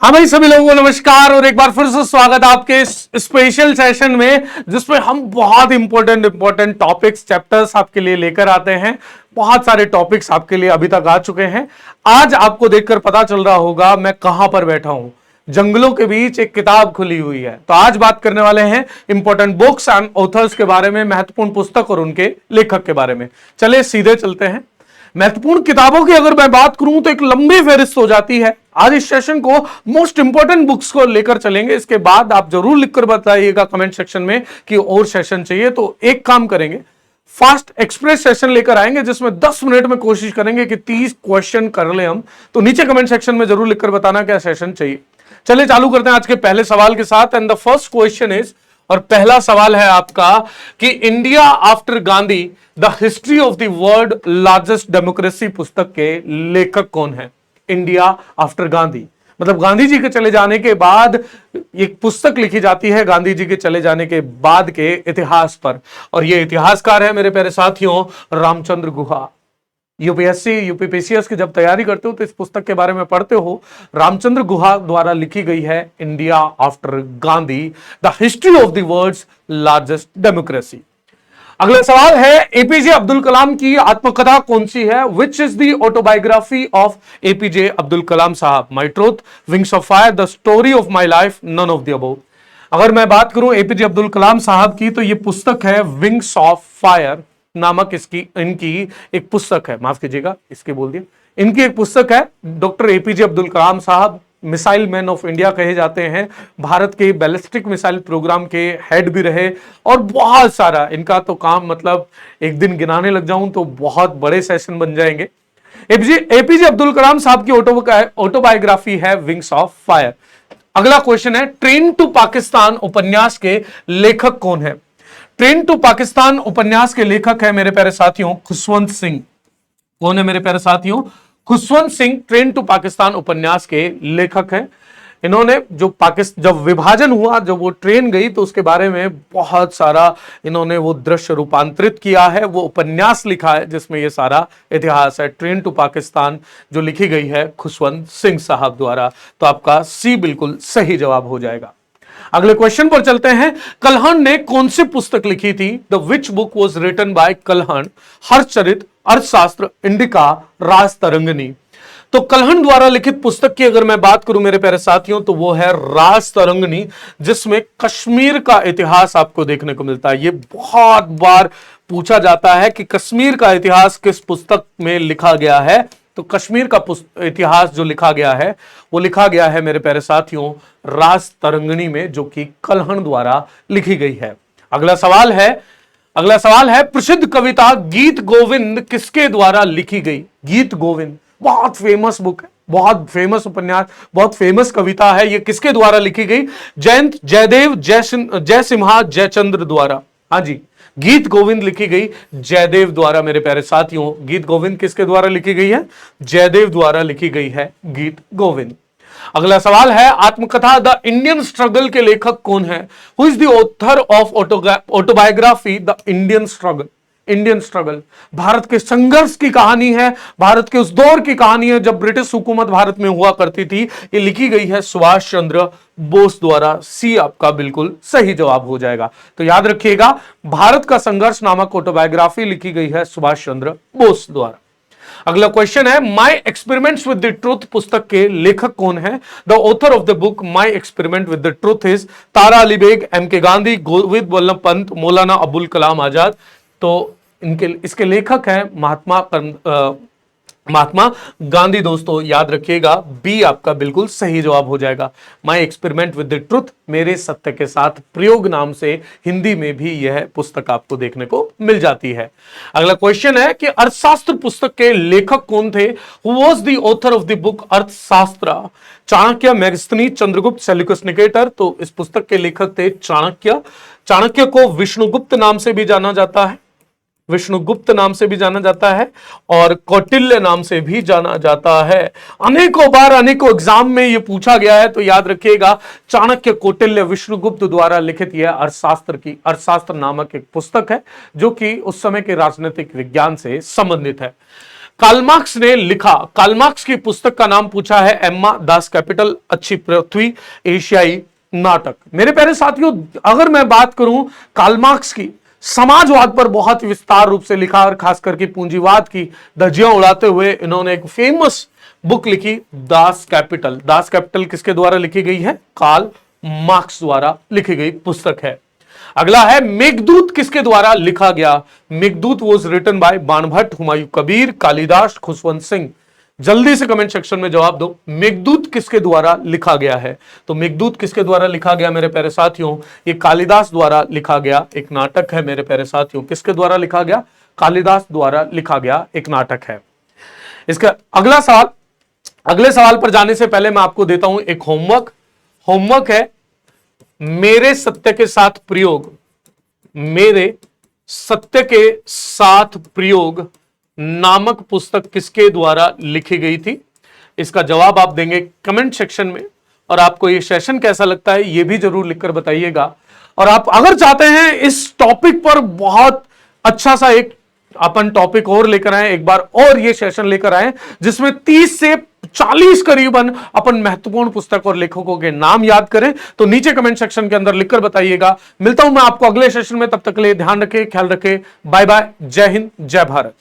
हाँ भाई, सभी लोगों को नमस्कार और एक बार फिर से स्वागत है आपके इस स्पेशल सेशन में जिसमें हम बहुत इंपॉर्टेंट टॉपिक्स चैप्टर्स आपके लिए लेकर आते हैं। बहुत सारे टॉपिक्स आपके लिए अभी तक आ चुके हैं। आज आपको देखकर पता चल रहा होगा मैं कहां पर बैठा हूं। जंगलों के बीच एक किताब खुली हुई है। तो आज बात करने वाले हैं इंपॉर्टेंट बुक्स एंड ऑथर्स के बारे में, महत्वपूर्ण पुस्तक और उनके लेखक के बारे में। चलिए सीधे चलते हैं। महत्वपूर्ण किताबों की अगर मैं बात करूं तो एक लंबी फहरिस्त हो जाती है। आज इस सेशन को मोस्ट इंपोर्टेंट बुक्स को लेकर चलेंगे। इसके बाद आप जरूर लिखकर बताइएगा कमेंट सेक्शन में कि और सेशन चाहिए। तो एक काम करेंगे, फास्ट एक्सप्रेस सेशन लेकर आएंगे जिसमें 10 मिनट में कोशिश करेंगे कि 30 क्वेश्चन कर ले हम। तो नीचे कमेंट सेक्शन में जरूर लिखकर बताना क्या सेशन चाहिए। चलिए चालू करते हैं आज के पहले सवाल के साथ। And the first question is, और पहला सवाल है आपका कि India after Gandhi the history of the world largest democracy पुस्तक के लेखक कौन है? इंडिया आफ्टर गांधी मतलब गांधी जी के चले जाने के बाद एक पुस्तक लिखी जाती है गांधी जी के चले जाने के बाद के इतिहास पर। और यह इतिहासकार है मेरे प्यारे साथियों रामचंद्र गुहा। यूपीएससी यूपीपीसीएस की जब तैयारी करते हो तो इस पुस्तक के बारे में पढ़ते हो। रामचंद्र गुहा द्वारा लिखी गई है India after Gandhi the history of the world's largest democracy. अगला सवाल है, एपीजे अब्दुल कलाम की आत्मकथा कौन सी है? Which is the autobiography of APJ Abdul Kalam sahab? My truth, wings of fire, the story of my life, none of the above. अगर मैं बात करूं एपीजे अब्दुल कलाम साहब की तो यह पुस्तक है विंग्स ऑफ फायर नामक इनकी एक पुस्तक है। माफ कीजिएगा, इसकी बोल दिया। इनकी एक पुस्तक है। डॉक्टर एपीजे अब्दुल कलाम साहब मिसाइल मैन ऑफ इंडिया कहे जाते हैं। भारत के बैलिस्टिक मिसाइल प्रोग्राम के हेड भी रहे और बहुत सारा इनका तो काम, मतलब एक दिन गिनाने लग जाऊं तो बहुत बड़े सेशन बन जाएंगे। एपीजे अब्दुल कलाम साहब की ऑटोबायोग्राफी है विंग्स ऑफ फायर। अगला क्वेश्चन है, ट्रेन टू पाकिस्तान उपन्यास के लेखक कौन है? ट्रेन टू पाकिस्तान उपन्यास के लेखक है मेरे प्यारे साथियों खुशवंत सिंह। कौन है मेरे प्यारे साथियों? खुशवंत सिंह ट्रेन टू पाकिस्तान उपन्यास के लेखक हैं। इन्होंने जब विभाजन हुआ, जब वो ट्रेन गई तो उसके बारे में बहुत सारा इन्होंने वो दृश्य रूपांतरित किया है, वो उपन्यास लिखा है जिसमें ये सारा इतिहास है। ट्रेन टू पाकिस्तान जो लिखी गई है खुशवंत सिंह साहब द्वारा। तो आपका सी बिल्कुल सही जवाब हो जाएगा। अगले क्वेश्चन पर चलते हैं। कल्हण ने कौन सी पुस्तक लिखी थी? The which book was written by Kalhana? Harshacharita, Arthashastra, Indica, राज तरंगिणी। तो कल्हण द्वारा लिखित पुस्तक की अगर मैं बात करूं मेरे प्यारे साथियों तो वो है राज तरंगिणी, जिसमें कश्मीर का इतिहास आपको देखने को मिलता है। ये बहुत बार पूछा जाता है कि कश्मीर का इतिहास किस पुस्तक में लिखा गया है। तो कश्मीर का इतिहास जो लिखा गया है वो लिखा गया है मेरे प्यारे साथियों राज तरंगिणी में, जो कि कल्हण द्वारा लिखी गई है। अगला सवाल है, प्रसिद्ध कविता गीत गोविंद किसके द्वारा लिखी गई? गीत गोविंद बहुत फेमस बुक है, बहुत फेमस उपन्यास, बहुत फेमस कविता है। ये किसके द्वारा लिखी गई? जयंत, जयदेव, जयसिम्हा, जयचंद्र द्वारा। हाँ जी, गीत गोविंद लिखी गई जयदेव द्वारा मेरे प्यारे साथियों। गीत गोविंद किसके द्वारा लिखी गई है? जयदेव द्वारा लिखी गई है गीत गोविंद। अगला सवाल है, आत्मकथा द इंडियन स्ट्रगल के लेखक कौन है? Who is the author of autobiography the Indian struggle? Indian struggle Bharat के संघर्ष की कहानी है, भारत के उस दौर की कहानी है जब ब्रिटिश हुकूमत भारत में हुआ करती थी। ये लिखी गई है सुभाष चंद्र बोस द्वारा। सी आपका बिल्कुल सही जवाब हो जाएगा। तो याद रखिएगा, भारत का संघर्ष नामक ऑटोबायोग्राफी लिखी गई है सुभाष चंद्र बोस द्वारा। अगला क्वेश्चन है, my experiments with the truth पुस्तक के लेखक कौन है? The author of the book my experiment with the truth is Tara Ali Baig, M K Gandhi, Govind Vallabh Pant, Maulana Abul Kalam Azad. तो इसके लेखक हैं महात्मा गांधी। दोस्तों याद रखिएगा, बी आपका बिल्कुल सही जवाब हो जाएगा। माई एक्सपेरिमेंट विद द ट्रुथ, मेरे सत्य के साथ प्रयोग नाम से हिंदी में भी यह पुस्तक आपको देखने को मिल जाती है। अगला क्वेश्चन है कि अर्थशास्त्र पुस्तक के लेखक कौन थे? Who was the author of the book Arthashastra? Chanakya, Megasthenes, Chandragupta, Seleucus Nicator. तो इस पुस्तक के लेखक थे चाणक्य। चाणक्य को विष्णुगुप्त नाम से भी जाना जाता है, विष्णुगुप्त नाम से भी जाना जाता है और कौटिल्य नाम से भी जाना जाता है। अनेकों बार अनेकों एग्जाम में यह पूछा गया है। तो याद रखिएगा, चाणक्य, कौटिल्य, विष्णुगुप्त द्वारा लिखित यह अर्थशास्त्र नामक एक पुस्तक है जो कि उस समय के राजनीतिक विज्ञान से संबंधित है। कार्ल मार्क्स ने लिखा, कार्ल मार्क्स की पुस्तक का नाम पूछा है एम्मा दास कैपिटल, अच्छी पृथ्वी, एशियाई नाटक। मेरे प्यारे साथियों, अगर मैं बात करूं कार्ल मार्क्स की, समाजवाद पर बहुत विस्तार रूप से लिखा और खास करके पूंजीवाद की धज्जियां उड़ाते हुए इन्होंने एक फेमस बुक लिखी, दास कैपिटल। दास कैपिटल किसके द्वारा लिखी गई है? कार्ल मार्क्स द्वारा लिखी गई पुस्तक है। अगला है मेघदूत, किसके द्वारा लिखा गया? Meghaduta was written by Banabhatta, Humayun Kabir, Kalidasa, Khushwant Singh. जल्दी से कमेंट सेक्शन में जवाब दो, मेघदूत किसके द्वारा लिखा गया है? तो मेघदूत किसके द्वारा लिखा गया मेरे प्यारे साथियों? ये कालिदास द्वारा लिखा गया एक नाटक है मेरे प्यारे साथियों। किसके द्वारा लिखा गया? कालिदास द्वारा लिखा गया एक नाटक है। इसका अगला सवाल, अगले सवाल पर जाने से पहले मैं आपको देता हूं एक होमवर्क। होमवर्क है मेरे सत्य के साथ प्रयोग, मेरे सत्य के साथ प्रयोग नामक पुस्तक किसके द्वारा लिखी गई थी? इसका जवाब आप देंगे कमेंट सेक्शन में। और आपको ये सेशन कैसा लगता है ये भी जरूर लिखकर बताइएगा। और आप अगर चाहते हैं इस टॉपिक पर बहुत अच्छा सा एक अपन टॉपिक और लेकर आए, एक बार और ये सेशन लेकर आए जिसमें 30 से 40 करीबन अपन महत्वपूर्ण पुस्तक और लेखकों के नाम याद करें, तो नीचे कमेंट सेक्शन के अंदर लिखकर बताइएगा। मिलता हूं मैं आपको अगले सेशन में, तब तक के लिए ध्यान रखें, ख्याल रखें, बाय बाय, जय हिंद, जय भारत।